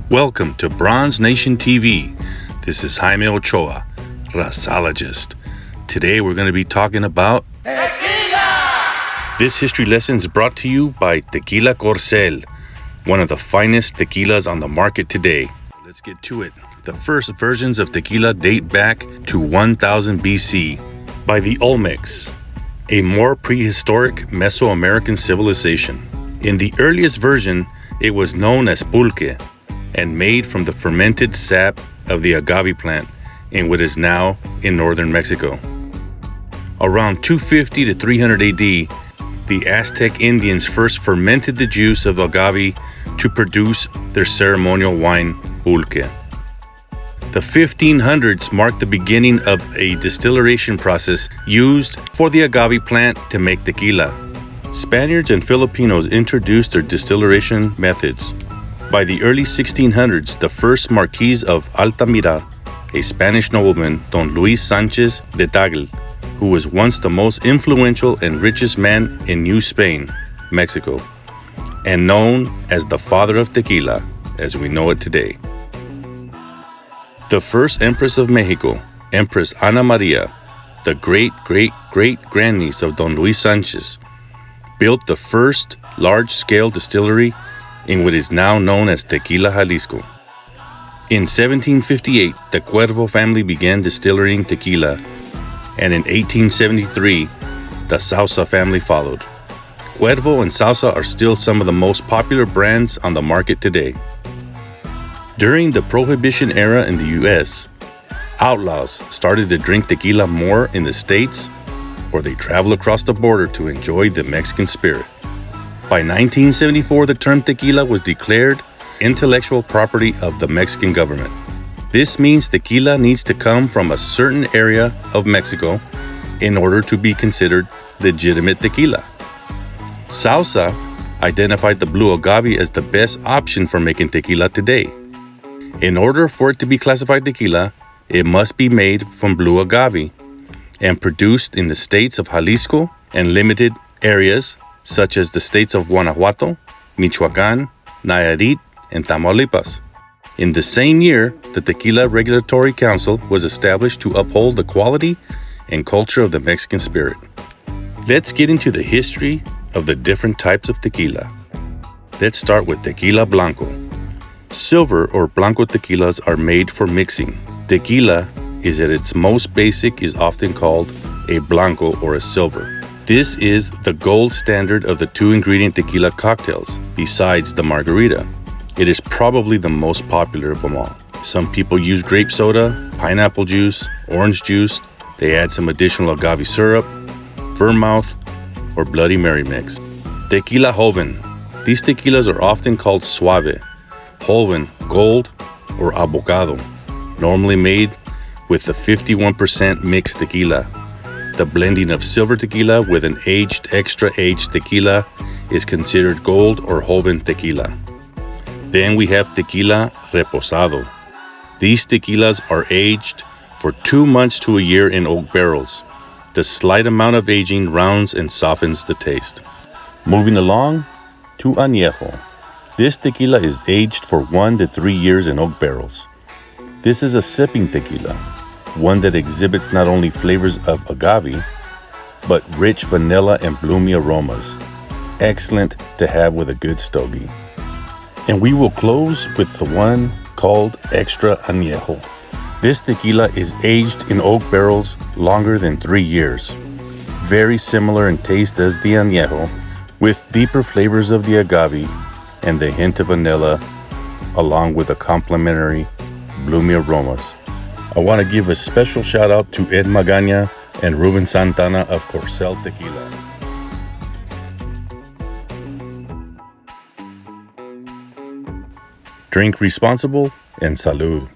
Welcome to Bronze Nation TV. This is Jaime Ochoa, Rasologist. Today we're going to be talking about tequila! This history lesson is brought to you by Tequila Corcel, one of the finest tequilas on the market today. Let's get to it. The first versions of tequila date back to 1000 BC by the Olmecs, a more prehistoric Mesoamerican civilization. In the earliest version, it was known as pulque and made from the fermented sap of the agave plant in what is now in northern Mexico. Around 250 to 300 AD, the Aztec Indians first fermented the juice of agave to produce their ceremonial wine, pulque. The 1500s marked the beginning of a distillation process used for the agave plant to make tequila. Spaniards and Filipinos introduced their distillation methods. By the early 1600s, the first Marquis of Altamira, a Spanish nobleman, Don Luis Sanchez de Tagle, who was once the most influential and richest man in New Spain, Mexico, and known as the father of tequila, as we know it today. The first Empress of Mexico, Empress Ana Maria, the great-great-great-grandniece of Don Luis Sanchez, built the first large-scale distillery in what is now known as Tequila, Jalisco. In 1758, the Cuervo family began distilling tequila, and in 1873, the Sauza family followed. Cuervo and Sauza are still some of the most popular brands on the market today. During the Prohibition era in the U.S., outlaws started to drink tequila more in the States, or they traveled across the border to enjoy the Mexican spirit. By 1974, the term tequila was declared intellectual property of the Mexican government. This means tequila needs to come from a certain area of Mexico in order to be considered legitimate tequila. Sauza identified the blue agave as the best option for making tequila today. In order for it to be classified tequila, it must be made from blue agave and produced in the states of Jalisco and limited areas such as the states of Guanajuato, Michoacán, Nayarit, and Tamaulipas. In the same year, the Tequila Regulatory Council was established to uphold the quality and culture of the Mexican spirit. Let's get into the history of the different types of tequila. Let's start with tequila blanco. Silver or blanco tequilas are made for mixing. Tequila is at its most basic is often called a blanco or a silver. This is the gold standard of the two-ingredient tequila cocktails, besides the margarita. It is probably the most popular of them all. Some people use grape soda, pineapple juice, orange juice. They add some additional agave syrup, vermouth, or Bloody Mary mix. Tequila joven. These tequilas are often called suave, joven, gold, or abocado, normally made with the 51% mixed tequila. The blending of silver tequila with an extra aged tequila is considered gold or joven tequila. Then we have tequila reposado. These tequilas are aged for 2 months to a year in oak barrels. The slight amount of aging rounds and softens the taste. Moving along to añejo. This tequila is aged for 1 to 3 years in oak barrels. This is a sipping tequila, one that exhibits not only flavors of agave, but rich vanilla and bloomy aromas. Excellent to have with a good stogie. And we will close with the one called Extra Añejo. This tequila is aged in oak barrels longer than 3 years. Very similar in taste as the Añejo, with deeper flavors of the agave and the hint of vanilla, along with the complementary bloomy aromas. I want to give a special shout out to Ed Magaña and Ruben Santana of Corcel Tequila. Drink responsible and salud.